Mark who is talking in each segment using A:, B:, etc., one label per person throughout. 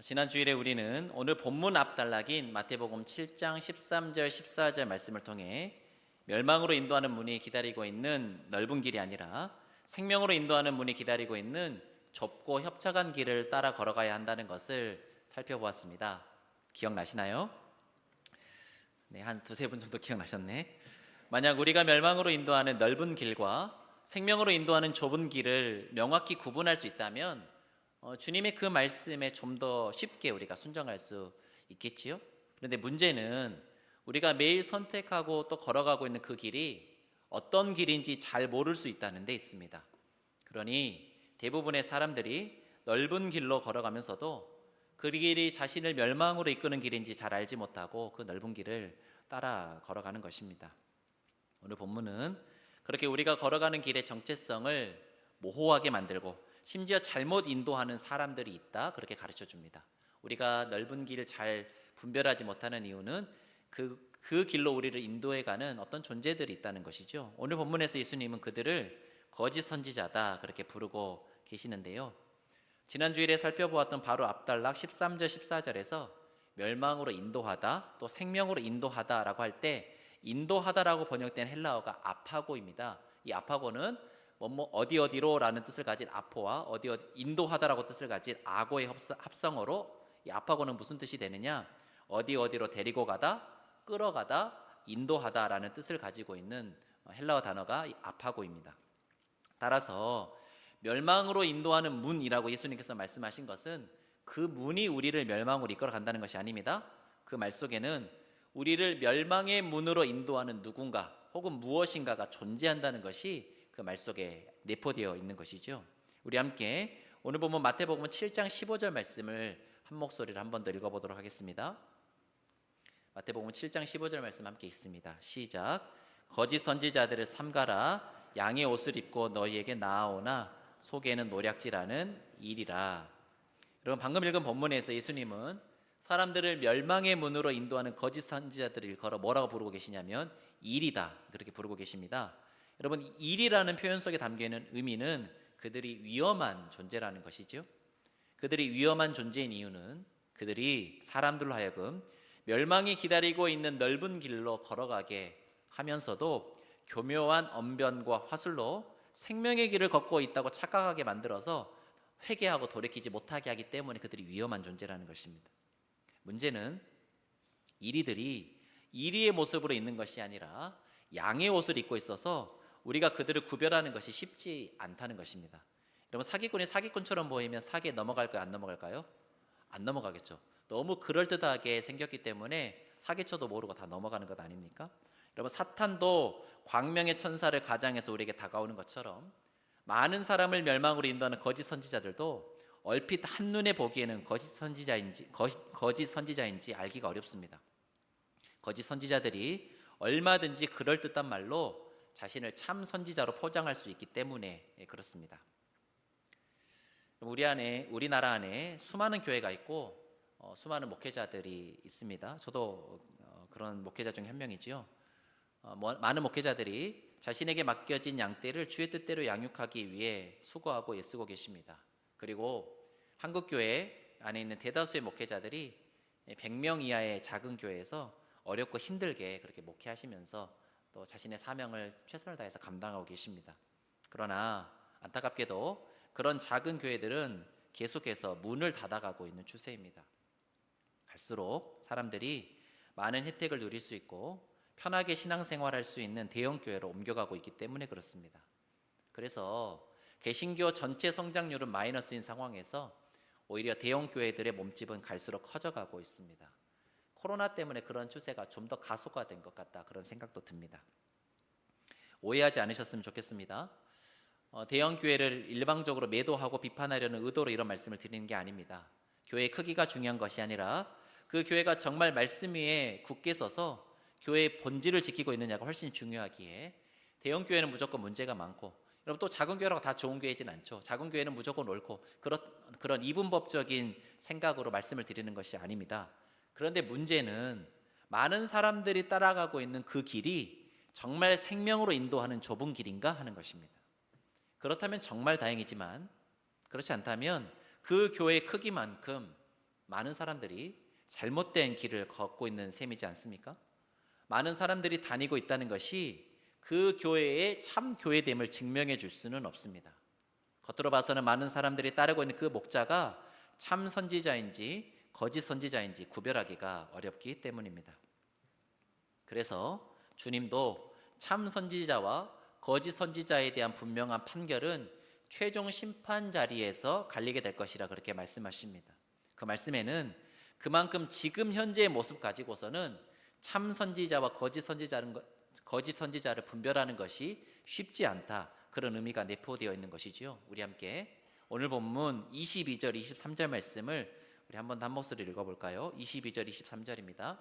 A: 지난 주일에 우리는 오늘 본문 앞단락인 마태복음 7장 13절 14절 말씀을 통해 멸망으로 인도하는 문이 기다리고 있는 넓은 길이 아니라 생명으로 인도하는 문이 기다리고 있는 좁고 협착한 길을 따라 걸어가야 한다는 것을 살펴보았습니다. 기억나시나요? 네, 한 두세 분 정도 기억나셨네. 만약 우리가 멸망으로 인도하는 넓은 길과 생명으로 인도하는 좁은 길을 명확히 구분할 수 있다면 주님의 그 말씀에 좀 더 쉽게 우리가 순종할 수 있겠지요. 그런데 문제는 우리가 매일 선택하고 또 걸어가고 있는 그 길이 어떤 길인지 잘 모를 수 있다는 데 있습니다. 그러니 대부분의 사람들이 넓은 길로 걸어가면서도 그 길이 자신을 멸망으로 이끄는 길인지 잘 알지 못하고 그 넓은 길을 따라 걸어가는 것입니다. 오늘 본문은 그렇게 우리가 걸어가는 길의 정체성을 모호하게 만들고 심지어 잘못 인도하는 사람들이 있다, 그렇게 가르쳐 줍니다. 우리가 넓은 길을 잘 분별하지 못하는 이유는 그 길로 우리를 인도해가는 어떤 존재들이 있다는 것이죠. 오늘 본문에서 예수님은 그들을 거짓 선지자다, 그렇게 부르고 계시는데요. 지난 주일에 살펴보았던 바로 앞단락 13절 14절에서 멸망으로 인도하다, 또 생명으로 인도하다라고 할 때 인도하다라고 번역된 헬라어가 아파고입니다. 이 아파고는 어디로라는 뜻을 가진 아포와 어디 인도하다라고 뜻을 가진 아고의 합성어로 이 아파고는 무슨 뜻이 되느냐? 어디로 데리고 가다, 끌어가다, 인도하다라는 뜻을 가지고 있는 헬라어 단어가 이 아파고입니다. 따라서 멸망으로 인도하는 문이라고 예수님께서 말씀하신 것은 그 문이 우리를 멸망으로 이끌어 간다는 것이 아닙니다. 그 말 속에는 우리를 멸망의 문으로 인도하는 누군가 혹은 무엇인가가 존재한다는 것이 그 말 속에 내포되어 있는 것이죠. 우리 함께 오늘 보면 마태복음 7장 15절 말씀을 한 목소리로 한 번 더 읽어보도록 하겠습니다. 마태복음 7장 15절 말씀 함께 읽습니다. 시작. 거짓 선지자들을 삼가라. 양의 옷을 입고 너희에게 나아오나 속에는 노략질하는 일이라. 여러분, 방금 읽은 본문에서 예수님은 사람들을 멸망의 문으로 인도하는 거짓 선지자들을 일컬어 뭐라고 부르고 계시냐면 일이다, 그렇게 부르고 계십니다. 여러분, 일이라는 표현 속에 담겨있는 의미는 그들이 위험한 존재라는 것이죠. 그들이 위험한 존재인 이유는 그들이 사람들로 하여금 멸망이 기다리고 있는 넓은 길로 걸어가게 하면서도 교묘한 언변과 화술로 생명의 길을 걷고 있다고 착각하게 만들어서 회개하고 돌이키지 못하게 하기 때문에 그들이 위험한 존재라는 것입니다. 문제는 이리들이 이리의 모습으로 있는 것이 아니라 양의 옷을 입고 있어서 우리가 그들을 구별하는 것이 쉽지 않다는 것입니다. 여러분, 사기꾼이 사기꾼처럼 보이면 사기에 넘어갈까요? 안 넘어갈까요? 안 넘어가겠죠. 너무 그럴듯하게 생겼기 때문에 사기쳐도 모르고 다 넘어가는 것 아닙니까? 여러분, 사탄도 광명의 천사를 가장해서 우리에게 다가오는 것처럼 많은 사람을 멸망으로 인도하는 거짓 선지자들도 얼핏 한눈에 보기에는 거짓 선지자인지 알기가 어렵습니다. 거짓 선지자들이 얼마든지 그럴듯한 말로 자신을 참 선지자로 포장할 수 있기 때문에 그렇습니다. 우리나라 안에 수많은 교회가 있고 수많은 목회자들이 있습니다. 저도 그런 목회자 중 한 명이지요. 많은 목회자들이 자신에게 맡겨진 양떼를 주의 뜻대로 양육하기 위해 수고하고 애쓰고 계십니다. 그리고 한국교회 안에 있는 대다수의 목회자들이 100명 이하의 작은 교회에서 어렵고 힘들게 그렇게 목회하시면서 또 자신의 사명을 최선을 다해서 감당하고 계십니다. 그러나 안타깝게도 그런 작은 교회들은 계속해서 문을 닫아가고 있는 추세입니다. 갈수록 사람들이 많은 혜택을 누릴 수 있고 편하게 신앙생활할 수 있는 대형 교회로 옮겨가고 있기 때문에 그렇습니다. 그래서 개신교 전체 성장률은 마이너스인 상황에서 오히려 대형 교회들의 몸집은 갈수록 커져가고 있습니다. 코로나 때문에 그런 추세가 좀 더 가속화된 것 같다, 그런 생각도 듭니다. 오해하지 않으셨으면 좋겠습니다. 대형 교회를 일방적으로 매도하고 비판하려는 의도로 이런 말씀을 드리는 게 아닙니다. 교회의 크기가 중요한 것이 아니라 그 교회가 정말 말씀 위에 굳게 서서 교회의 본질을 지키고 있느냐가 훨씬 중요하기에 대형 교회는 무조건 문제가 많고, 여러분, 또 작은 교회라고 다 좋은 교회이진 않죠. 작은 교회는 무조건 옳고 그런 이분법적인 생각으로 말씀을 드리는 것이 아닙니다. 그런데 문제는 많은 사람들이 따라가고 있는 그 길이 정말 생명으로 인도하는 좁은 길인가 하는 것입니다. 그렇다면 정말 다행이지만 그렇지 않다면 그 교회의 크기만큼 많은 사람들이 잘못된 길을 걷고 있는 셈이지 않습니까? 많은 사람들이 다니고 있다는 것이 그 교회의 참 교회됨을 증명해 줄 수는 없습니다. 겉으로 봐서는 많은 사람들이 따르고 있는 그 목자가 참 선지자인지 거짓 선지자인지 구별하기가 어렵기 때문입니다. 그래서 주님도 참 선지자와 거짓 선지자에 대한 분명한 판결은 최종 심판 자리에서 갈리게 될 것이라 그렇게 말씀하십니다. 그 말씀에는 그만큼 지금 현재의 모습 가지고서는 참 선지자와 거짓 선지자를 분별하는 것이 쉽지 않다, 그런 의미가 내포되어 있는 것이지요. 우리 함께 오늘 본문 22절 23절 말씀을 우리 한번 한 목소리로 읽어볼까요? 22절 23절입니다.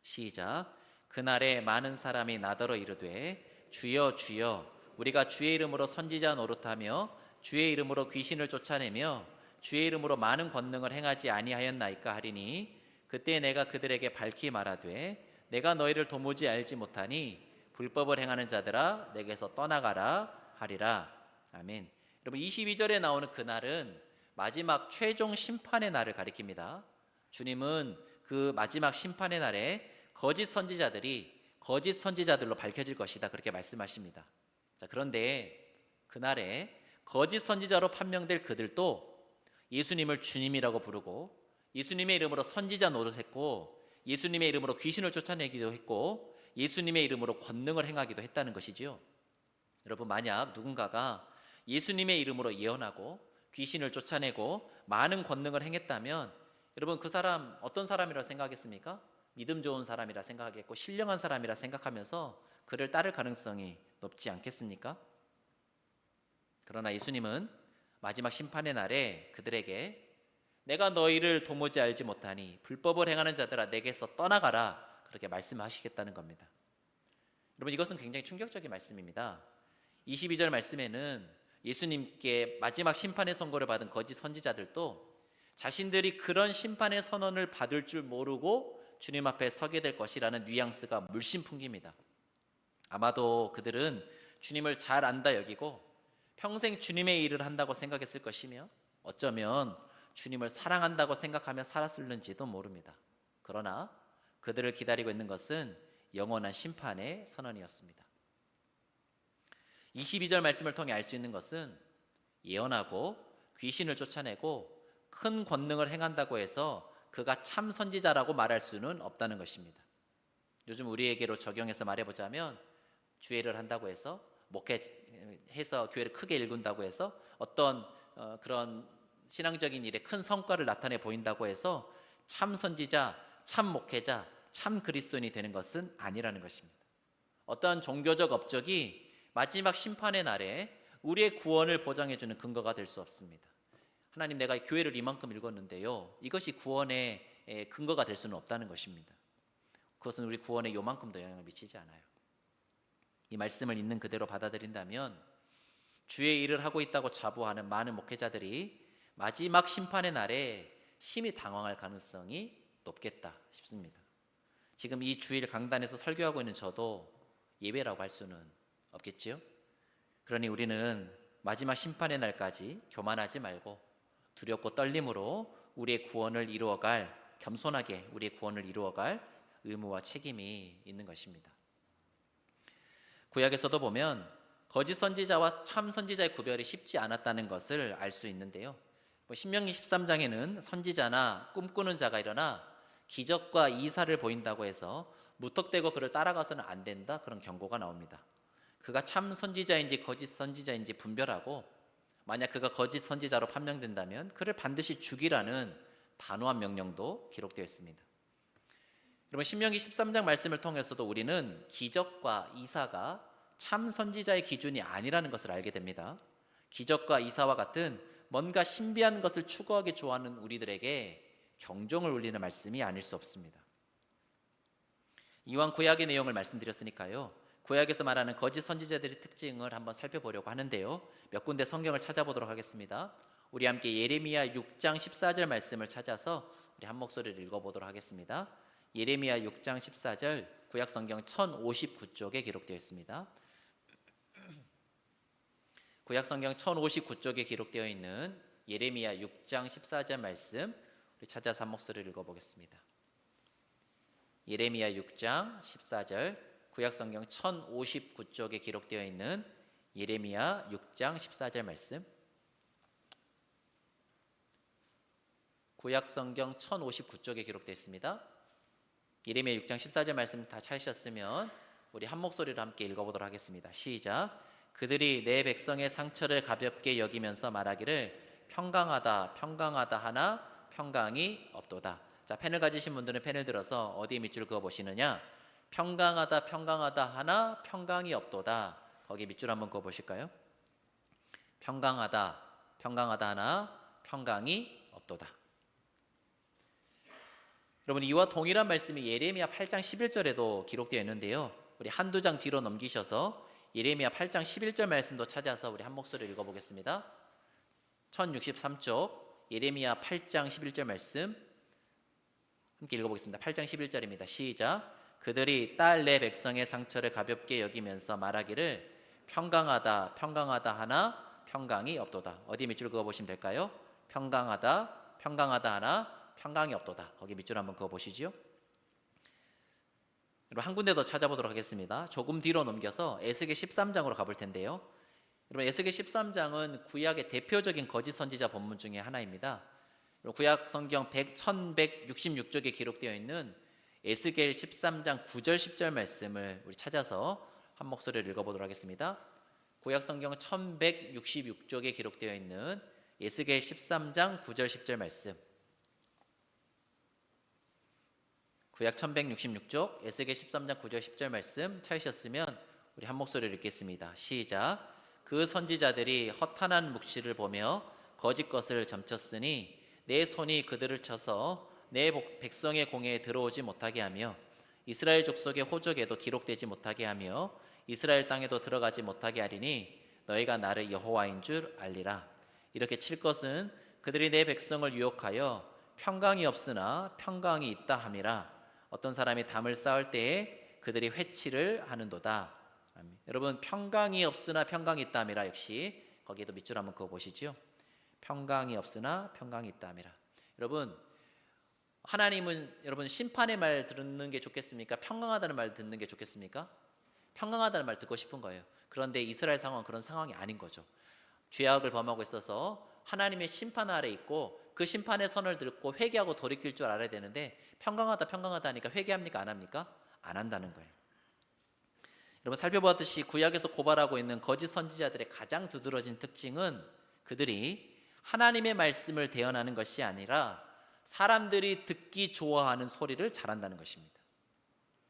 A: 시작. 그날에 많은 사람이 나더러 이르되 주여 주여 우리가 주의 이름으로 선지자 노릇하며 주의 이름으로 귀신을 쫓아내며 주의 이름으로 많은 권능을 행하지 아니하였나이까 하리니 그때 내가 그들에게 밝히 말하되 내가 너희를 도무지 알지 못하니 불법을 행하는 자들아 내게서 떠나가라 하리라. 아멘. 여러분 22절에 나오는 그날은 마지막 최종 심판의 날을 가리킵니다. 주님은 그 마지막 심판의 날에 거짓 선지자들이 거짓 선지자들로 밝혀질 것이다, 그렇게 말씀하십니다. 자, 그런데 그날에 거짓 선지자로 판명될 그들도 예수님을 주님이라고 부르고 예수님의 이름으로 선지자 노릇했고 예수님의 이름으로 귀신을 쫓아내기도 했고 예수님의 이름으로 권능을 행하기도 했다는 것이지요. 여러분, 만약 누군가가 예수님의 이름으로 예언하고 귀신을 쫓아내고 많은 권능을 행했다면 여러분, 그 사람 어떤 사람이라고 생각하겠습니까? 믿음 좋은 사람이라 생각하겠고 신령한 사람이라 생각하면서 그를 따를 가능성이 높지 않겠습니까? 그러나 예수님은 마지막 심판의 날에 그들에게 내가 너희를 도무지 알지 못하니 불법을 행하는 자들아 내게서 떠나가라, 그렇게 말씀하시겠다는 겁니다. 여러분, 이것은 굉장히 충격적인 말씀입니다. 22절 말씀에는 예수님께 마지막 심판의 선고를 받은 거짓 선지자들도 자신들이 그런 심판의 선언을 받을 줄 모르고 주님 앞에 서게 될 것이라는 뉘앙스가 물씬 풍깁니다. 아마도 그들은 주님을 잘 안다 여기고 평생 주님의 일을 한다고 생각했을 것이며 어쩌면 주님을 사랑한다고 생각하며 살았을는지도 모릅니다. 그러나 그들을 기다리고 있는 것은 영원한 심판의 선언이었습니다. 22절 말씀을 통해 알 수 있는 것은 예언하고 귀신을 쫓아내고 큰 권능을 행한다고 해서 그가 참 선지자라고 말할 수는 없다는 것입니다. 요즘 우리에게로 적용해서 말해보자면 주회를 한다고 해서 목회해서 교회를 크게 일군다고 해서 어떤 그런 신앙적인 일에 큰 성과를 나타내 보인다고 해서 참 선지자, 참 목회자, 참 그리스도인이 되는 것은 아니라는 것입니다. 어떠한 종교적 업적이 마지막 심판의 날에 우리의 구원을 보장해주는 근거가 될 수 없습니다. 하나님, 내가 교회를 이만큼 읽었는데요, 이것이 구원의 근거가 될 수는 없다는 것입니다. 그것은 우리 구원에 요만큼도 영향을 미치지 않아요. 이 말씀을 있는 그대로 받아들인다면 주의 일을 하고 있다고 자부하는 많은 목회자들이 마지막 심판의 날에 심히 당황할 가능성이 높겠다 싶습니다. 지금 이 주일 강단에서 설교하고 있는 저도 예외라고 할 수는 없겠지요. 그러니 우리는 마지막 심판의 날까지 교만하지 말고 두렵고 떨림으로 우리의 구원을 이루어갈, 겸손하게 우리의 구원을 이루어갈 의무와 책임이 있는 것입니다. 구약에서도 보면 거짓 선지자와 참 선지자의 구별이 쉽지 않았다는 것을 알 수 있는데요. 신명기 13장에는 선지자나 꿈꾸는 자가 일어나 기적과 이사를 보인다고 해서 무턱대고 그를 따라가서는 안 된다, 그런 경고가 나옵니다. 그가 참 선지자인지 거짓 선지자인지 분별하고 만약 그가 거짓 선지자로 판명된다면 그를 반드시 죽이라는 단호한 명령도 기록되어 있습니다. 여러분, 신명기 13장 말씀을 통해서도 우리는 기적과 이사가 참 선지자의 기준이 아니라는 것을 알게 됩니다. 기적과 이사와 같은 뭔가 신비한 것을 추구하기 좋아하는 우리들에게 경종을 울리는 말씀이 아닐 수 없습니다. 이왕 구약의 내용을 말씀드렸으니까요, 구약에서 말하는 거짓 선지자들의 특징을 한번 살펴보려고 하는데요, 몇 군데 성경을 찾아보도록 하겠습니다. 우리 함께 예레미야 6장 14절 말씀을 찾아서 우리 한 목소리를 읽어보도록 하겠습니다. 예레미야 6장 14절, 구약 성경 1059쪽에 기록되어 있습니다. 구약 성경 1059쪽에 기록되어 있는 예레미야 6장 14절 말씀, 우리 찾아서 한 목소리를 읽어보겠습니다. 예레미야 6장 14절, 구약성경 1059쪽에 기록되어 있는 예레미야 6장 14절 말씀. 구약성경 1059쪽에 기록되어 있습니다. 예레미야 6장 14절 말씀 다 찾으셨으면 우리 한 목소리로 함께 읽어보도록 하겠습니다. 시작. 그들이 내 백성의 상처를 가볍게 여기면서 말하기를 평강하다 평강하다 하나 평강이 없도다. 자, 펜을 가지신 분들은 펜을 들어서 어디에 밑줄을 그어 보시느냐? 평강하다 평강하다 하나 평강이 없도다. 거기 밑줄 한번 그어 보실까요? 평강하다 평강하다 하나 평강이 없도다. 여러분, 이와 동일한 말씀이 예레미야 8장 11절에도 기록되어 있는데요, 우리 한두 장 뒤로 넘기셔서 예레미야 8장 11절 말씀도 찾아서 우리 한 목소리를 읽어보겠습니다. 1063쪽 예레미야 8장 11절 말씀 함께 읽어보겠습니다. 8장 11절입니다. 시작. 그들이 딸 내 백성의 상처를 가볍게 여기면서 말하기를 평강하다 평강하다 하나 평강이 없도다. 어디 밑줄 그어보시면 될까요? 평강하다 평강하다 하나 평강이 없도다. 거기 밑줄 한번 그어보시죠. 여러분, 한 군데 더 찾아보도록 하겠습니다. 조금 뒤로 넘겨서 에스겔 13장으로 가볼 텐데요, 여러분, 에스겔 13장은 구약의 대표적인 거짓 선지자 본문 중에 하나입니다. 구약 성경 1166쪽에 기록되어 있는 에스겔 13장 9절 10절 말씀을 우리 찾아서 한 목소리를 읽어보도록 하겠습니다. 구약 성경 1166쪽에 기록되어 있는 에스겔 13장 9절 10절 말씀. 구약 1166쪽 에스겔 13장 9절 10절 말씀 찾으셨으면 우리 한 목소리를 읽겠습니다. 시작. 그 선지자들이 허탄한 묵시를 보며 거짓 것을 점쳤으니 내 손이 그들을 쳐서 내 백성의 공회에 들어오지 못하게 하며 이스라엘 족속의 호적에도 기록되지 못하게 하며 이스라엘 땅에도 들어가지 못하게 하리니 너희가 나를 여호와인 줄 알리라. 이렇게 칠 것은 그들이 내 백성을 유혹하여 평강이 없으나 평강이 있다 함이라. 어떤 사람이 담을 쌓을 때에 그들이 회치를 하는도다. 아멘. 여러분, 평강이 없으나 평강이 있다 함이라, 역시 거기에도 밑줄 한번 그어 보시죠. 평강이 없으나 평강이 있다 함이라. 여러분, 하나님은 여러분 심판의 말 듣는 게 좋겠습니까? 평강하다는 말 듣는 게 좋겠습니까? 평강하다는 말 듣고 싶은 거예요. 그런데 이스라엘 상황은 그런 상황이 아닌 거죠. 죄악을 범하고 있어서 하나님의 심판 아래 있고 그 심판의 선을 듣고 회개하고 돌이킬 줄 알아야 되는데 평강하다 평강하다 하니까 회개합니까? 안 합니까? 안 한다는 거예요. 여러분, 살펴보았듯이 구약에서 고발하고 있는 거짓 선지자들의 가장 두드러진 특징은 그들이 하나님의 말씀을 대언하는 것이 아니라 사람들이 듣기 좋아하는 소리를 잘한다는 것입니다.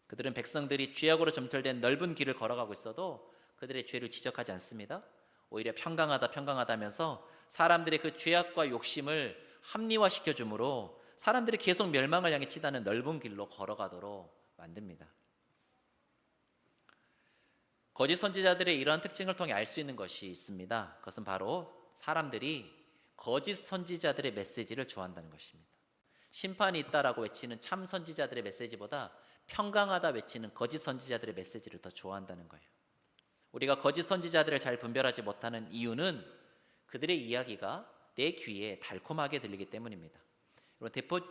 A: 그들은 백성들이 죄악으로 점철된 넓은 길을 걸어가고 있어도 그들의 죄를 지적하지 않습니다. 오히려 평강하다 평강하다 하면서 사람들의 그 죄악과 욕심을 합리화시켜 주므로 사람들이 계속 멸망을 향해 치닫는 넓은 길로 걸어가도록 만듭니다. 거짓 선지자들의 이러한 특징을 통해 알 수 있는 것이 있습니다. 그것은 바로 사람들이 거짓 선지자들의 메시지를 좋아한다는 것입니다. 심판이 있다라고 외치는 참 선지자들의 메시지보다 평강하다 외치는 거짓 선지자들의 메시지를 더 좋아한다는 거예요. 우리가 거짓 선지자들을 잘 분별하지 못하는 이유는 그들의 이야기가 내 귀에 달콤하게 들리기 때문입니다.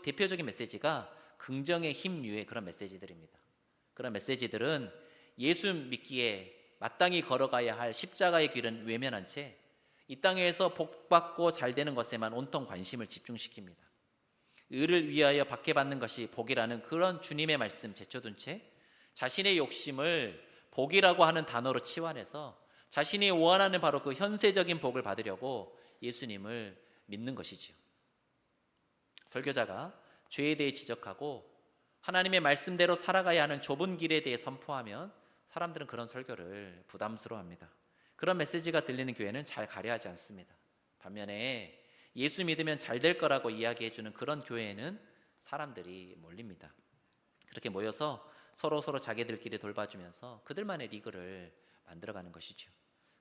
A: 대표적인 메시지가 긍정의 힘류의 그런 메시지들입니다. 그런 메시지들은 예수 믿기에 마땅히 걸어가야 할 십자가의 길은 외면한 채 이 땅에서 복받고 잘 되는 것에만 온통 관심을 집중시킵니다. 의를 위하여 박해받는 것이 복이라는 그런 주님의 말씀 제쳐둔 채 자신의 욕심을 복이라고 하는 단어로 치환해서 자신이 원하는 바로 그 현세적인 복을 받으려고 예수님을 믿는 것이지요. 설교자가 죄에 대해 지적하고 하나님의 말씀대로 살아가야 하는 좁은 길에 대해 선포하면 사람들은 그런 설교를 부담스러워합니다. 그런 메시지가 들리는 교회는 잘 가려하지 않습니다. 반면에 예수 믿으면 잘 될 거라고 이야기해주는 그런 교회에는 사람들이 몰립니다. 그렇게 모여서 서로 자기들끼리 돌봐주면서 그들만의 리그를 만들어가는 것이죠.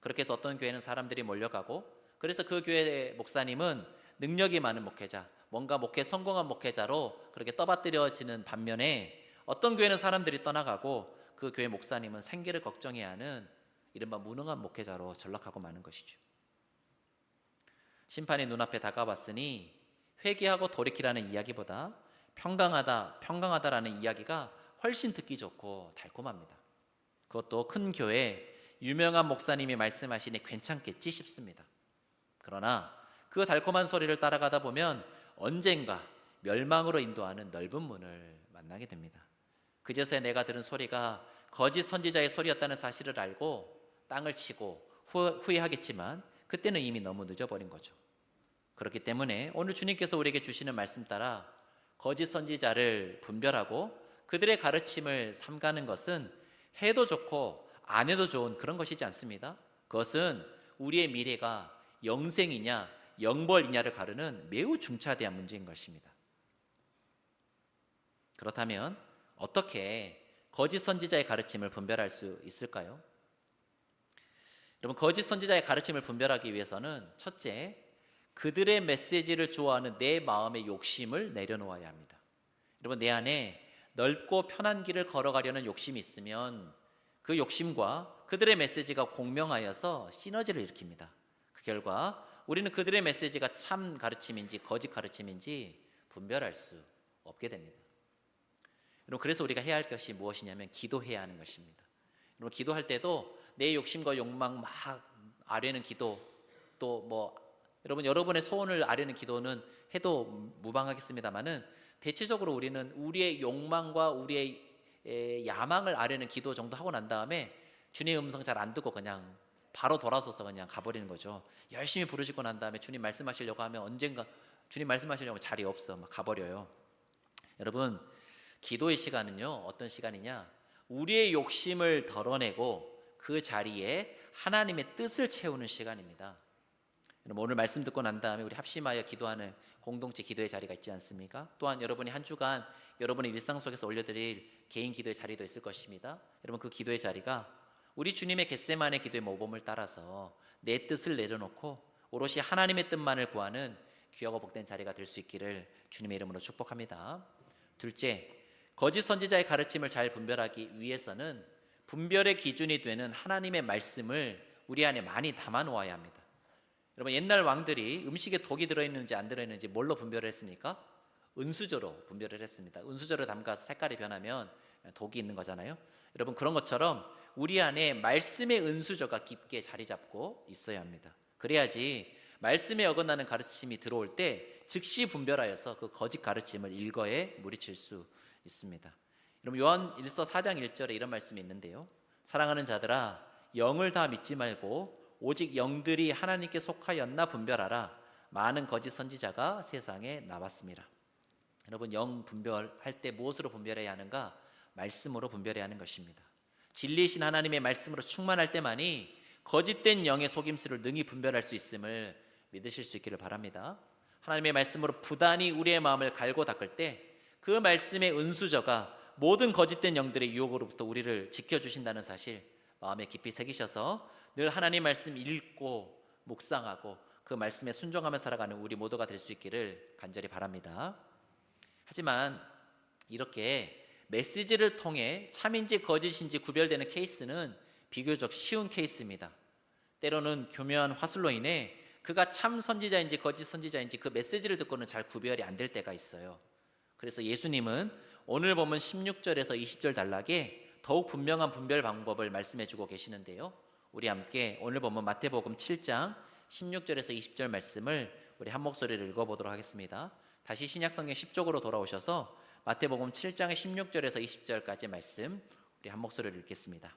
A: 그렇게 해서 어떤 교회는 사람들이 몰려가고, 그래서 그 교회의 목사님은 능력이 많은 목회자, 뭔가 목회 성공한 목회자로 그렇게 떠받들여지는 반면에 어떤 교회는 사람들이 떠나가고 그 교회 목사님은 생계를 걱정해야 하는 이른바 무능한 목회자로 전락하고 마는 것이죠. 심판이 눈앞에 다가왔으니 회개하고 돌이키라는 이야기보다 평강하다라는 이야기가 훨씬 듣기 좋고 달콤합니다. 그것도 큰 교회 유명한 목사님이 말씀하시니 괜찮겠지 싶습니다. 그러나 그 달콤한 소리를 따라가다 보면 언젠가 멸망으로 인도하는 넓은 문을 만나게 됩니다. 그제서야 내가 들은 소리가 거짓 선지자의 소리였다는 사실을 알고 땅을 치고 후회하겠지만 그때는 이미 너무 늦어버린 거죠. 그렇기 때문에 오늘 주님께서 우리에게 주시는 말씀 따라 거짓 선지자를 분별하고 그들의 가르침을 삼가는 것은 해도 좋고 안 해도 좋은 그런 것이지 않습니다. 그것은 우리의 미래가 영생이냐 영벌이냐를 가르는 매우 중차대한 문제인 것입니다. 그렇다면 어떻게 거짓 선지자의 가르침을 분별할 수 있을까요? 여러분, 거짓 선지자의 가르침을 분별하기 위해서는 첫째, 그들의 메시지를 좋아하는 내 마음의 욕심을 내려놓아야 합니다. 여러분, 내 안에 넓고 편한 길을 걸어가려는 욕심이 있으면 그 욕심과 그들의 메시지가 공명하여서 시너지를 일으킵니다. 그 결과 우리는 그들의 메시지가 참 가르침인지 거짓 가르침인지 분별할 수 없게 됩니다. 여러분, 그래서 우리가 해야 할 것이 무엇이냐면 기도해야 하는 것입니다. 여러분, 기도할 때도 내 욕심과 욕망 막 아뢰는 기도, 또 여러분의 소원을 아뢰는 기도는 해도 무방하겠습니다만은 대체적으로 우리는 우리의 욕망과 우리의 야망을 아뢰는 기도 정도 하고 난 다음에 주님의 음성 잘 안 듣고 그냥 바로 돌아서서 그냥 가버리는 거죠. 열심히 부르짖고 난 다음에 주님 말씀하시려고 하면 언젠가 주님 말씀하시려고 하면 자리 없어 막 가버려요. 여러분, 기도의 시간은요 어떤 시간이냐, 우리의 욕심을 덜어내고 그 자리에 하나님의 뜻을 채우는 시간입니다. 여러분, 오늘 말씀 듣고 난 다음에 우리 합심하여 기도하는 공동체 기도의 자리가 있지 않습니까? 또한 여러분이 한 주간 여러분의 일상 속에서 올려드릴 개인 기도의 자리도 있을 것입니다. 여러분, 그 기도의 자리가 우리 주님의 겟세마네 기도의 모범을 따라서 내 뜻을 내려놓고 오롯이 하나님의 뜻만을 구하는 귀하고 복된 자리가 될 수 있기를 주님의 이름으로 축복합니다. 둘째, 거짓 선지자의 가르침을 잘 분별하기 위해서는 분별의 기준이 되는 하나님의 말씀을 우리 안에 많이 담아 놓아야 합니다. 여러분, 옛날 왕들이 음식에 독이 들어있는지 안 들어있는지 뭘로 분별을 했습니까? 은수저로 분별을 했습니다. 은수저를 담가서 색깔이 변하면 독이 있는 거잖아요. 여러분, 그런 것처럼 우리 안에 말씀의 은수저가 깊게 자리 잡고 있어야 합니다. 그래야지 말씀에 어긋나는 가르침이 들어올 때 즉시 분별하여서 그 거짓 가르침을 일거에 물리칠 수 있습니다. 여러분, 요한 1서 4장 1절에 이런 말씀이 있는데요, 사랑하는 자들아, 영을 다 믿지 말고 오직 영들이 하나님께 속하였나 분별하라. 많은 거짓 선지자가 세상에 나왔습니다. 여러분, 영 분별할 때 무엇으로 분별해야 하는가? 말씀으로 분별해야 하는 것입니다. 진리이신 하나님의 말씀으로 충만할 때만이 거짓된 영의 속임수를 능히 분별할 수 있음을 믿으실 수 있기를 바랍니다. 하나님의 말씀으로 부단히 우리의 마음을 갈고 닦을 때 그 말씀의 은수저가 모든 거짓된 영들의 유혹으로부터 우리를 지켜주신다는 사실 마음에 깊이 새기셔서 늘 하나님 말씀 읽고 묵상하고 그 말씀에 순종하며 살아가는 우리 모두가 될 수 있기를 간절히 바랍니다. 하지만 이렇게 메시지를 통해 참인지 거짓인지 구별되는 케이스는 비교적 쉬운 케이스입니다. 때로는 교묘한 화술로 인해 그가 참 선지자인지 거짓 선지자인지 그 메시지를 듣고는 잘 구별이 안 될 때가 있어요. 그래서 예수님은 오늘 보면 16절에서 20절 단락에 더욱 분명한 분별 방법을 말씀해 주고 계시는데요, 우리 함께 오늘 보면 마태복음 7장 16절에서 20절 말씀을 우리 한 목소리를 읽어보도록 하겠습니다. 다시 신약성경 10쪽으로 돌아오셔서 마태복음 7장의 16절에서 20절까지 말씀 우리 한 목소리를 읽겠습니다.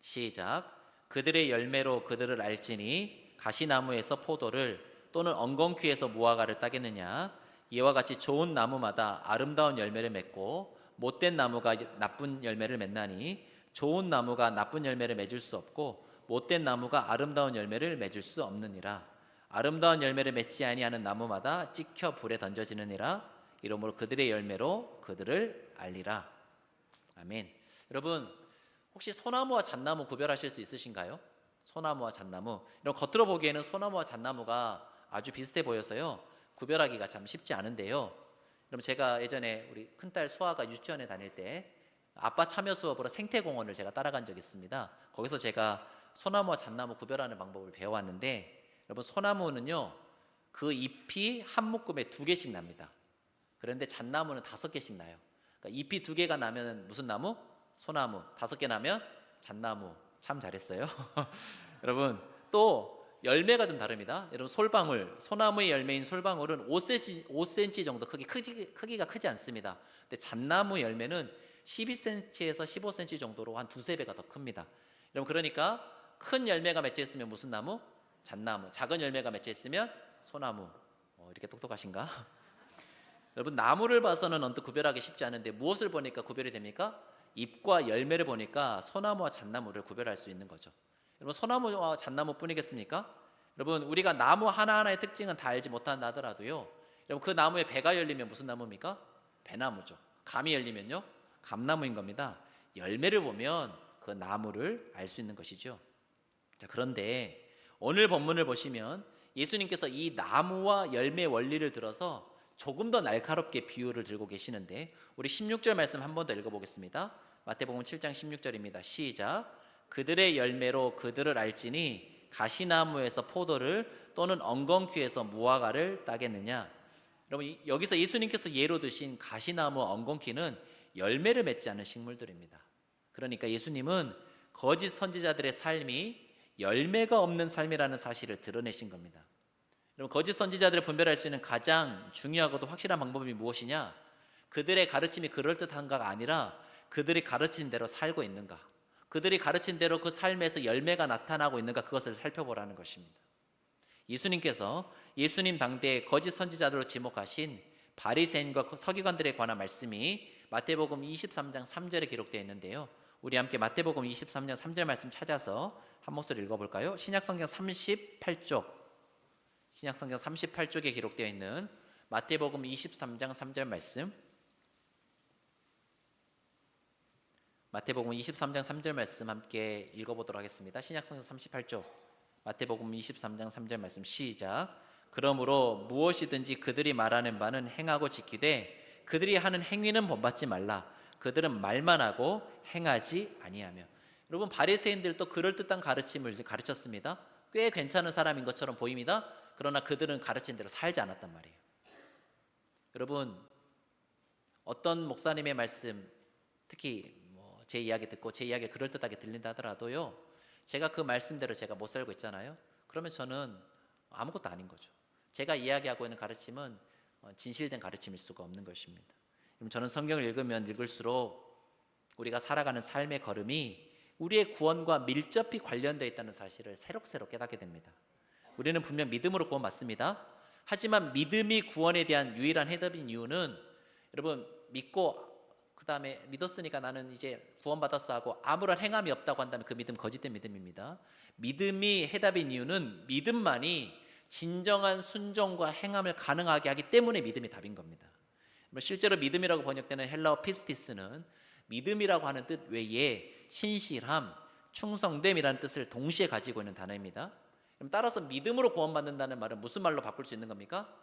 A: 시작. 그들의 열매로 그들을 알지니 가시나무에서 포도를 또는 엉겅퀴에서 무화과를 따겠느냐. 이와 같이 좋은 나무마다 아름다운 열매를 맺고 못된 나무가 나쁜 열매를 맺나니 좋은 나무가 나쁜 열매를 맺을 수 없고 못된 나무가 아름다운 열매를 맺을 수 없느니라. 아름다운 열매를 맺지 아니하는 나무마다 찍혀 불에 던져지느니라. 이러므로 그들의 열매로 그들을 알리라. 아멘. 여러분, 혹시 소나무와 잣나무 구별하실 수 있으신가요? 소나무와 잣나무. 여러분, 겉으로 보기에는 소나무와 잣나무가 아주 비슷해 보여서요, 구별하기가 참 쉽지 않은데요, 여러분, 제가 예전에 우리 큰딸 수아가 유치원에 다닐 때 아빠 참여 수업으로 생태공원을 제가 따라간 적이 있습니다. 거기서 제가 소나무와 잣나무 구별하는 방법을 배워왔는데, 여러분, 소나무는요 그 잎이 한 묶음에 2개씩 납니다. 그런데 잣나무는 5개씩 나요. 그러니까 잎이 2개가 나면 무슨 나무? 소나무. 5개 나면 잣나무. 참 잘했어요. 여러분, 또 열매가 좀 다릅니다. 여러분, 솔방울, 소나무의 열매인 솔방울은 5cm 정도 크기가 크지 않습니다. 근데 잣나무 열매는 12cm에서 15cm 정도로 한 2~3배가 더 큽니다. 여러분, 그러니까 큰 열매가 맺혀 있으면 무슨 나무? 잣나무. 작은 열매가 맺혀 있으면 소나무. 이렇게 똑똑하신가? 여러분, 나무를 봐서는 언뜻 구별하기 쉽지 않은데 무엇을 보니까 구별이 됩니까? 잎과 열매를 보니까 소나무와 잣나무를 구별할 수 있는 거죠. 여러분, 소나무와 잣나무 뿐이겠습니까? 여러분, 우리가 나무 하나하나의 특징은 다 알지 못한다 하더라도요, 여러분, 그 나무에 배가 열리면 무슨 나무입니까? 배나무죠. 감이 열리면요, 감나무인 겁니다. 열매를 보면 그 나무를 알 수 있는 것이죠. 자, 그런데 오늘 본문을 보시면 예수님께서 이 나무와 열매 원리를 들어서 조금 더 날카롭게 비유를 들고 계시는데, 우리 16절 말씀 한 번 더 읽어보겠습니다. 마태복음 7장 16절입니다. 시작. 그들의 열매로 그들을 알지니 가시나무에서 포도를 또는 엉겅퀴에서 무화과를 따겠느냐. 여러분, 여기서 예수님께서 예로 드신 가시나무, 엉겅퀴는 열매를 맺지 않은 식물들입니다. 그러니까 예수님은 거짓 선지자들의 삶이 열매가 없는 삶이라는 사실을 드러내신 겁니다. 여러분, 거짓 선지자들을 분별할 수 있는 가장 중요하고도 확실한 방법이 무엇이냐? 그들의 가르침이 그럴듯한가가 아니라 그들이 가르친 대로 살고 있는가, 그들이 가르친 대로 그 삶에서 열매가 나타나고 있는가, 그것을 살펴보라는 것입니다. 예수님께서 예수님 당대의 거짓 선지자들로 지목하신 바리새인과 서기관들에 관한 말씀이 마태복음 23장 3절에 기록되어 있는데요, 우리 함께 마태복음 23장 3절 말씀 찾아서 한 목소리 읽어볼까요? 신약성경 38쪽, 신약성경 38쪽에 기록되어 있는 마태복음 23장 3절 말씀, 마태복음 23장 3절 말씀 함께 읽어보도록 하겠습니다. 신약성경 38쪽 마태복음 23장 3절 말씀 시작. 그러므로 무엇이든지 그들이 말하는 바는 행하고 지키되 그들이 하는 행위는 본받지 말라. 그들은 말만 하고 행하지 아니하며. 여러분, 바리새인들도 그럴듯한 가르침을 가르쳤습니다. 꽤 괜찮은 사람인 것처럼 보입니다. 그러나 그들은 가르친 대로 살지 않았단 말이에요. 여러분, 어떤 목사님의 말씀, 특히 제 이야기 듣고 제 이야기가 그럴듯하게 들린다 하더라도요, 제가 그 말씀대로 제가 못 살고 있잖아요. 그러면 저는 아무것도 아닌 거죠. 제가 이야기하고 있는 가르침은 진실된 가르침일 수가 없는 것입니다. 저는 성경을 읽으면 읽을수록 우리가 살아가는 삶의 걸음이 우리의 구원과 밀접히 관련되어 있다는 사실을 새록새록 깨닫게 됩니다. 우리는 분명 믿음으로 구원받습니다. 하지만 믿음이 구원에 대한 유일한 해답인 이유는, 여러분, 믿고 그 다음에 믿었으니까 나는 이제 구원받았어 하고 아무런 행함이 없다고 한다면 그 믿음 거짓된 믿음입니다. 믿음이 해답인 이유는 믿음만이 진정한 순종과 행함을 가능하게 하기 때문에 믿음이 답인 겁니다. 실제로 믿음이라고 번역되는 헬라어 피스티스는 믿음이라고 하는 뜻 외에 신실함, 충성됨이라는 뜻을 동시에 가지고 있는 단어입니다. 따라서 믿음으로 구원받는다는 말은 무슨 말로 바꿀 수 있는 겁니까?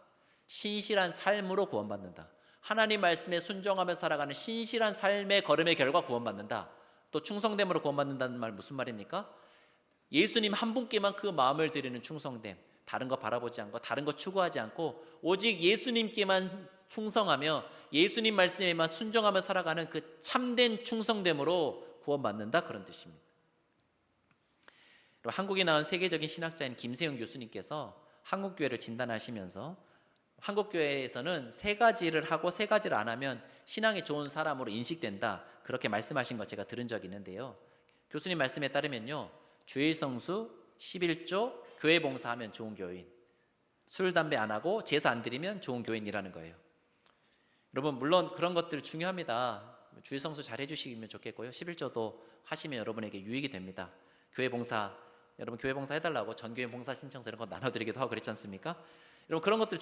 A: 신실한 삶으로 구원받는다. 하나님 말씀에 순종하며 살아가는 신실한 삶의 걸음의 결과 구원받는다. 또 충성됨으로 구원받는다는 말 무슨 말입니까? 예수님 한 분께만 그 마음을 드리는 충성됨, 다른 거 바라보지 않고 다른 거 추구하지 않고 오직 예수님께만 충성하며 예수님 말씀에만 순종하며 살아가는 그 참된 충성됨으로 구원받는다, 그런 뜻입니다. 한국에 나온 세계적인 신학자인 김세용 교수님께서 한국교회를 진단하시면서 한국교회에서는 3가지를 하고 3가지를 안 하면 신앙이 좋은 사람으로 인식된다, 그렇게 말씀하신 거 제가 들은 적이 있는데요, 교수님 말씀에 따르면요, 주일성수, 11조, 교회 봉사하면 좋은 교인, 술, 담배 안 하고 제사 안 드리면 좋은 교인이라는 거예요. 여러분, 물론 그런 것들 중요합니다. 주일성수 잘 해주시면 좋겠고요, 11조도 하시면 여러분에게 유익이 됩니다. 교회 봉사, 여러분 교회 봉사 해달라고 전교회 봉사 신청서 이런 거 나눠드리기도 하고 그랬지 않습니까? 여러분, 그런 것들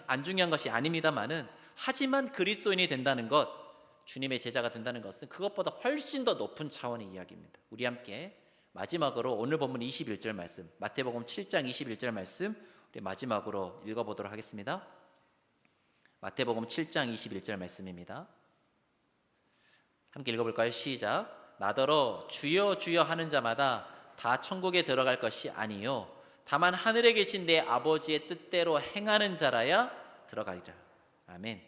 A: 안 중요한 것이 아닙니다만은, 하지만 그리스도인이 된다는 것, 주님의 제자가 된다는 것은 그것보다 훨씬 더 높은 차원의 이야기입니다. 우리 함께 마지막으로 오늘 본문 21절 말씀, 마태복음 7장 21절 말씀 우리 마지막으로 읽어보도록 하겠습니다. 마태복음 7장 21절 말씀입니다. 함께 읽어볼까요? 시작. 나더러 주여 주여 하는 자마다 다 천국에 들어갈 것이 아니요 다만 하늘에 계신 내 아버지의 뜻대로 행하는 자라야 들어가리라. 아멘.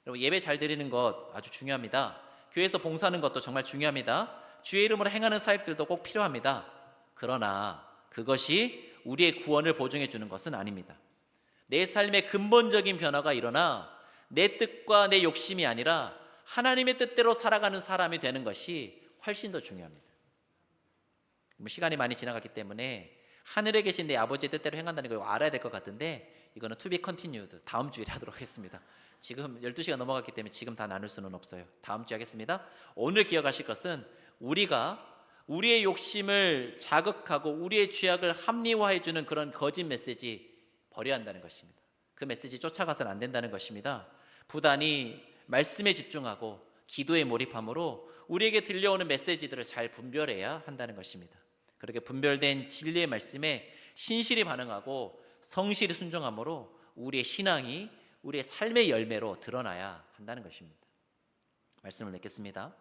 A: 여러분, 예배 잘 드리는 것 아주 중요합니다. 교회에서 봉사하는 것도 정말 중요합니다. 주의 이름으로 행하는 사역들도 꼭 필요합니다. 그러나 그것이 우리의 구원을 보증해 주는 것은 아닙니다. 내 삶의 근본적인 변화가 일어나 내 뜻과 내 욕심이 아니라 하나님의 뜻대로 살아가는 사람이 되는 것이 훨씬 더 중요합니다. 시간이 많이 지나갔기 때문에 하늘에 계신 내 아버지의 뜻대로 행한다는 걸 알아야 될 것 같은데, 이거는 to be continued, 다음 주일에 하도록 하겠습니다. 지금 12시가 넘어갔기 때문에 지금 다 나눌 수는 없어요. 다음 주에 하겠습니다. 오늘 기억하실 것은 우리가 우리의 욕심을 자극하고 우리의 죄악을 합리화해 주는 그런 거짓 메시지 버려야 한다는 것입니다. 그 메시지 쫓아가서는 안 된다는 것입니다. 부단히 말씀에 집중하고 기도에 몰입함으로 우리에게 들려오는 메시지들을 잘 분별해야 한다는 것입니다. 그렇게 분별된 진리의 말씀에 신실히 반응하고 성실히 순종함으로 우리의 신앙이 우리의 삶의 열매로 드러나야 한다는 것입니다. 말씀을 맺겠습니다.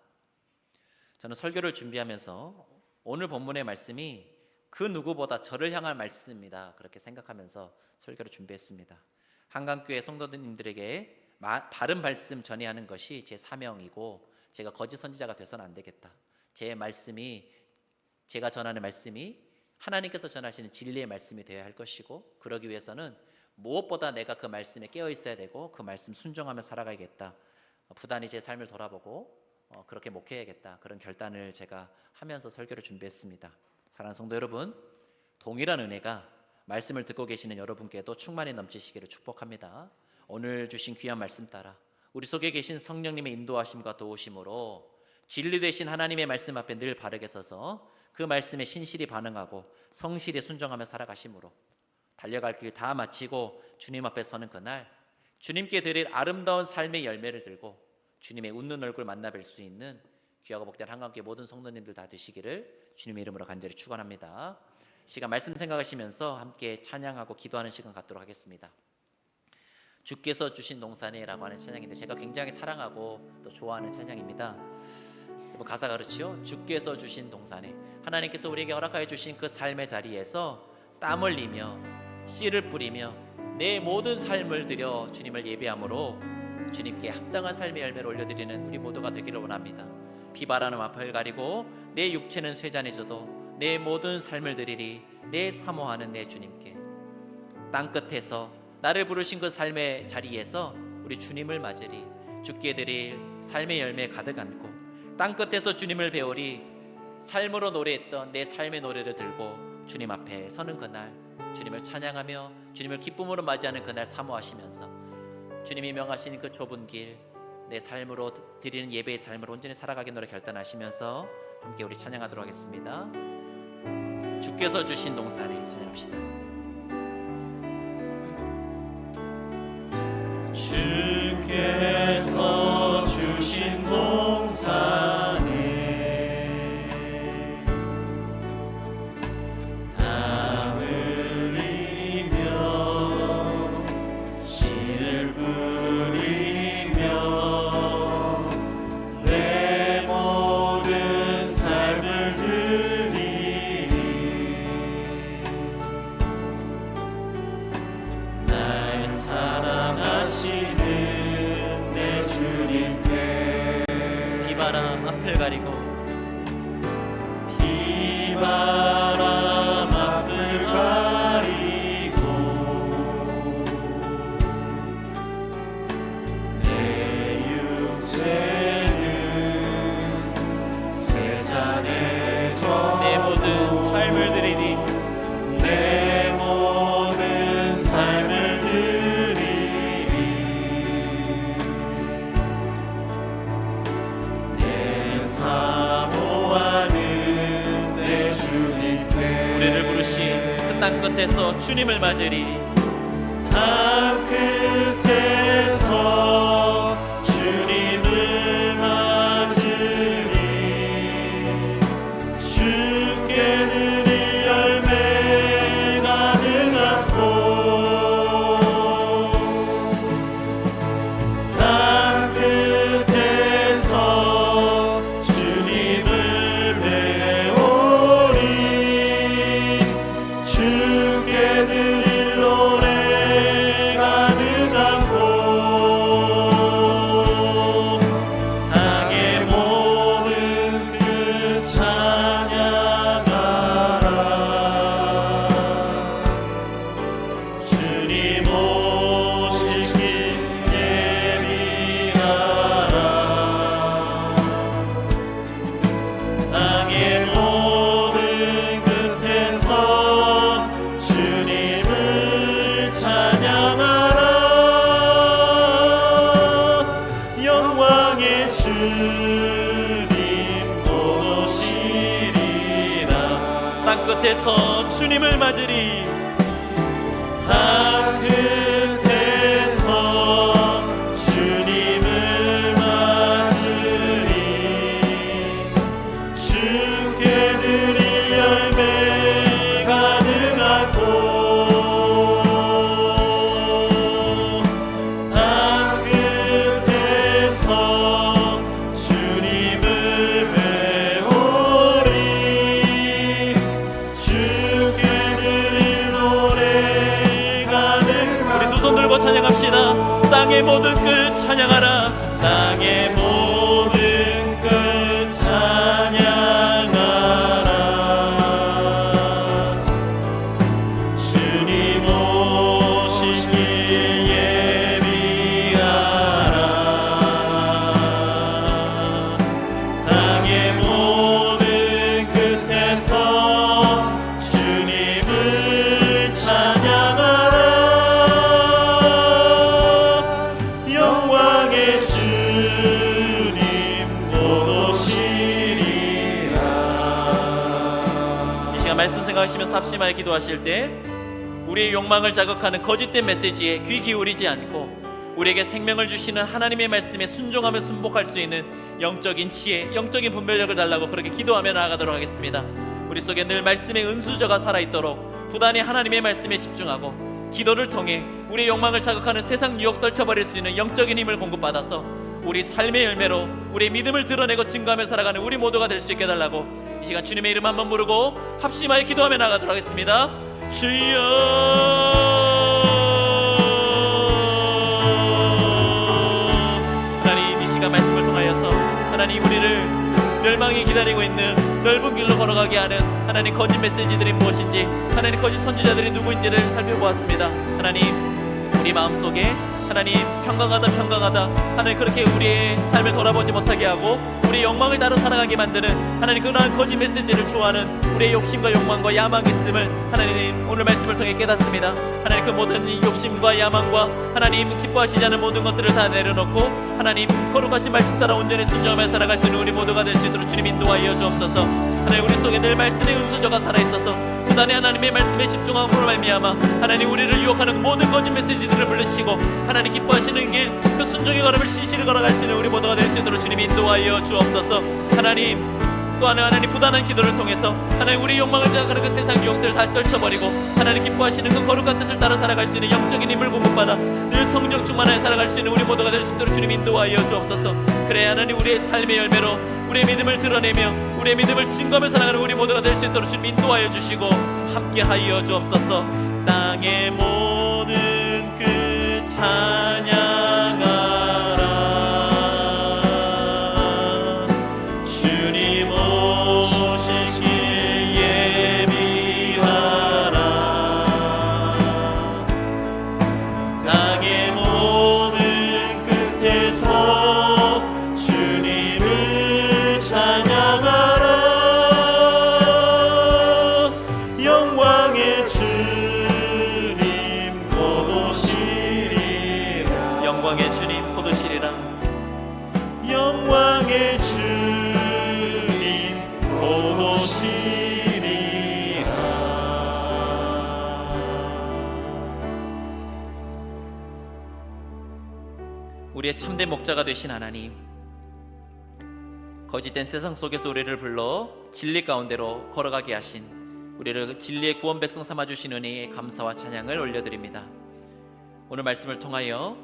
A: 저는 설교를 준비하면서 오늘 본문의 말씀이 그 누구보다 저를 향한 말씀입니다, 그렇게 생각하면서 설교를 준비했습니다. 한강교회 성도님들에게 바른 말씀 전해야 하는 것이 제 사명이고, 제가 거짓 선지자가 돼서는 안 되겠다. 제가 전하는 말씀이 하나님께서 전하시는 진리의 말씀이 되어야 할 것이고, 그러기 위해서는 무엇보다 내가 그 말씀에 깨어 있어야 되고 그 말씀 순종하며 살아가야겠다. 부단히 제 삶을 돌아보고 그렇게 목회해야겠다. 그런 결단을 제가 하면서 설교를 준비했습니다. 사랑하는 성도 여러분, 동일한 은혜가 말씀을 듣고 계시는 여러분께도 충만히 넘치시기를 축복합니다. 오늘 주신 귀한 말씀 따라 우리 속에 계신 성령님의 인도하심과 도우심으로 진리 되신 하나님의 말씀 앞에 늘 바르게 서서 그 말씀에 신실히 반응하고 성실히 순종하며 살아가심으로 달려갈 길 다 마치고 주님 앞에 서는 그날, 주님께 드릴 아름다운 삶의 열매를 들고 주님의 웃는 얼굴 만나 뵐 수 있는 귀하고 복된 한강교회 모든 성도님들 다 되시기를 주님의 이름으로 간절히 축원합니다. 시간 말씀 생각하시면서 함께 찬양하고 기도하는 시간 갖도록 하겠습니다. 주께서 주신 동산에라고 하는 찬양인데, 제가 굉장히 사랑하고 또 좋아하는 찬양입니다. 가사가 그렇지요. 주께서 주신 동산에, 하나님께서 우리에게 허락하여 주신 그 삶의 자리에서 땀 흘리며 씨를 뿌리며 내 모든 삶을 들여 주님을 예배함으로 주님께 합당한 삶의 열매를 올려드리는 우리 모두가 되기를 원합니다. 비바라는 앞을 가리고 내 육체는 쇠잔해져도 내 모든 삶을 드리리 내 사모하는 내 주님께. 땅끝에서 나를 부르신 그 삶의 자리에서 우리 주님을 맞으리 주께 드릴 삶의 열매 가득 안고, 땅끝에서 주님을 배우리 삶으로 노래했던 내 삶의 노래를 들고 주님 앞에 서는 그날, 주님을 찬양하며 주님을 기쁨으로 맞이하는 그날 사모하시면서 주님이 명하신 그 좁은 길, 내 삶으로 드리는 예배의 삶을 온전히 살아가겠노라 결단하시면서 함께 우리 찬양하도록 하겠습니다. 주께서 주신 동산에 찬양합시다.
B: 주께서 주신 동산에 땀 흘리며 씨를 뿌리며 내 모든 삶을 드리리 날 사랑하시는 내 주님께.
A: 비바람 앞을 가리고
B: 비바람 앞을 가리고 내 육체는 쇠잔해져
A: 내 모든 삶을 드리리
B: 내 모든 삶을 드리리 내 사모하는 내 주님께.
A: 우리를 부르신 그 땅 끝에서 주님을 맞으리
B: 땅 끝에서 주님을 맞으리 주께 드릴 열매 가득 안고 땅 끝에서 주님을 배우리 주께
A: 끝에서 주님을 맞으리.
B: 땅 끝에서 주님을 맞으리. 주께 드릴 열매 가득한 곳. 땅 끝에서 주님을 배우리. 주께 드릴 노래 가득한
A: 우리 두 손 들고 찬양합시다. 땅의 모든 끝 찬양하라.
B: 땅의 모든 끝 찬양하라. 주님 오신 길 예비하라. 땅의 모든 끝에서 주님을 찬양하라. 영광의 주님 곧 오시리라.
A: 이 시간 말씀 생각하시면서 합심하여 기도하실 때 우리의 욕망을 자극하는 거짓된 메시지에 귀 기울이지 않고 우리에게 생명을 주시는 하나님의 말씀에 순종하며 순복할 수 있는 영적인 지혜, 영적인 분별력을 달라고 그렇게 기도하며 나아가도록 하겠습니다. 우리 속에 늘 말씀의 은수저가 살아있도록 부단히 하나님의 말씀에 집중하고 기도를 통해 우리의 욕망을 자극하는 세상 유혹 떨쳐버릴 수 있는 영적인 힘을 공급받아서 우리 삶의 열매로 우리의 믿음을 드러내고 증거하며 살아가는 우리 모두가 될 수 있게 해달라고 이 시간 주님의 이름 한번 부르고 합심하여 기도하며 나아가도록 하겠습니다. 주여, 하나님 이 시간 말씀을 통하여서 하나님 우리를 멸망이 기다리고 있는 넓은 길로 걸어가게 하는 하나님 거짓 메시지들이 무엇인지, 하나님 거짓 선지자들이 누구인지를 살펴보았습니다. 하나님 우리 마음속에 하나님 평강하다 하나님 그렇게 우리의 삶을 돌아보지 못하게 하고 우리의 욕망을 따라 살아가게 만드는 하나님 그러한 거짓 메시지를 좋아하는 우리의 욕심과 욕망과 야망이 있음을 하나님 오늘 말씀을 통해 깨닫습니다. 하나님 그 모든 이 욕심과 야망과 하나님 기뻐하시지 않은 모든 것들을 다 내려놓고 하나님 거룩하신 말씀 따라 온전히 순종하며 살아갈 수 있는 우리 모두가 될 수 있도록 주님 인도하여 주옵소서. 하나님 우리 속에 늘 말씀의 은수저가 살아있어서 부단히 하나님의 말씀에 집중함으로 말미암아 하나님 우리를 유혹하는 모든 거짓 메시지들을 물리치고 하나님 기뻐하시는 길 그 순종의 걸음을 신실히 걸어갈 수 있는 우리 모두가 될 수 있도록 주님 인도하여 주옵소서. 하나님 또한 하나님 부단한 기도를 통해서 하나님 우리 욕망을 자극하는 그 세상 유혹들을 다 떨쳐버리고 하나님 기뻐하시는 그 거룩한 뜻을 따라 살아갈 수 있는 영적인 힘을 공급받아 늘 성령 충만하여 살아갈 수 있는 우리 모두가 될 수 있도록 주님 인도하여 주옵소서. 그래야 하나님 우리의 삶의 열매로 우리의 믿음을 드러내며 우리의 믿음을 증거하며 살아가는 우리 모두가 될 수 있도록 주님 인도하여 주시고 함께하여 주옵소서. 땅의 모든 끝 찬양하라. 주님 오실 길 예비하라.
B: 땅의 모든 끝에서 주님을 찬양하라. 영광의 주님 곧 오시리라.
A: 영광의 주님 곧 오시리라.
B: 영광의 주님 곧 오시리라.
A: 우리의 참된 목자가 되신 하나님, 거짓된 세상 속에서 우리를 불러 진리 가운데로 걸어가게 하신 우리를 진리의 구원 백성 삼아주신 은혜에 감사와 찬양을 올려드립니다. 오늘 말씀을 통하여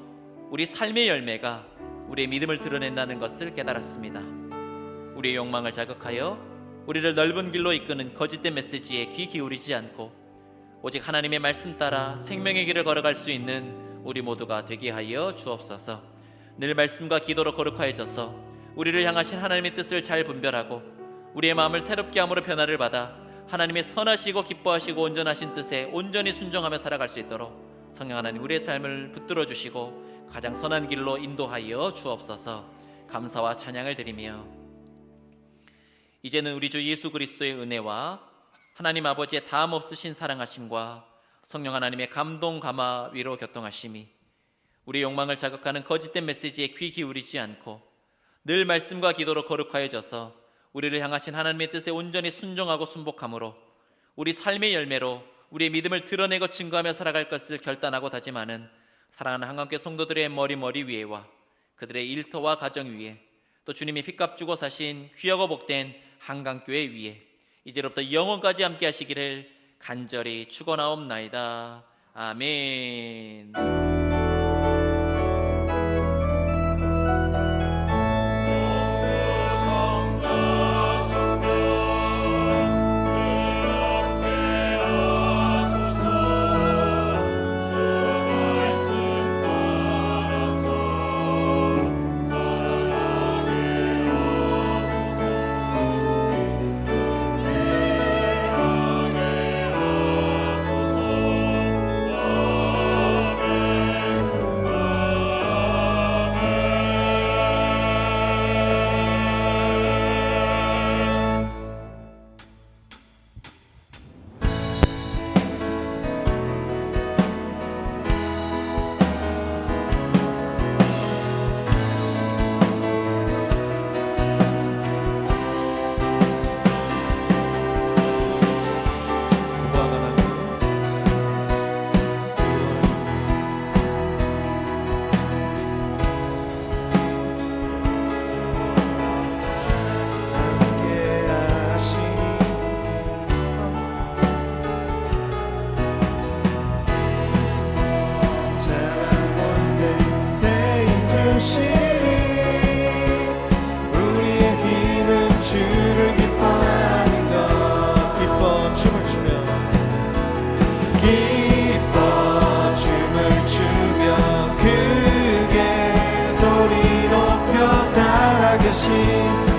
A: 우리 삶의 열매가 우리의 믿음을 드러낸다는 것을 깨달았습니다. 우리의 욕망을 자극하여 우리를 넓은 길로 이끄는 거짓된 메시지에 귀 기울이지 않고 오직 하나님의 말씀 따라 생명의 길을 걸어갈 수 있는 우리 모두가 되게 하여 주옵소서. 늘 말씀과 기도로 거룩하여져서 우리를 향하신 하나님의 뜻을 잘 분별하고 우리의 마음을 새롭게 함으로 변화를 받아 하나님의 선하시고 기뻐하시고 온전하신 뜻에 온전히 순종하며 살아갈 수 있도록 성령 하나님 우리의 삶을 붙들어 주시고 가장 선한 길로 인도하여 주옵소서. 감사와 찬양을 드리며 이제는 우리 주 예수 그리스도의 은혜와 하나님 아버지의 다함 없으신 사랑하심과 성령 하나님의 감동 감화 위로 교통하심이 우리의 욕망을 자극하는 거짓된 메시지에 귀 기울이지 않고 늘 말씀과 기도로 거룩하여져서 우리를 향하신 하나님의 뜻에 온전히 순종하고 순복함으로 우리 삶의 열매로 우리의 믿음을 드러내고 증거하며 살아갈 것을 결단하고 다짐하는 사랑하는 한강교회 성도들의 머리 위에와 그들의 일터와 가정 위에, 또 주님이 핏값 주고 사신 귀하고 복된 한강교회 위에 이제로부터 영원까지 함께 하시기를 간절히 축원하옵나이다. 아멘.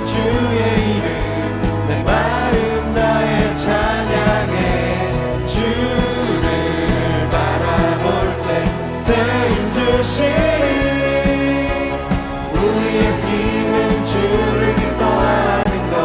B: 주의 이름 내 마음 다해 찬양해. 주를 바라볼 때 새 힘 주시리. 우리의 힘은 주를 기뻐하는 것.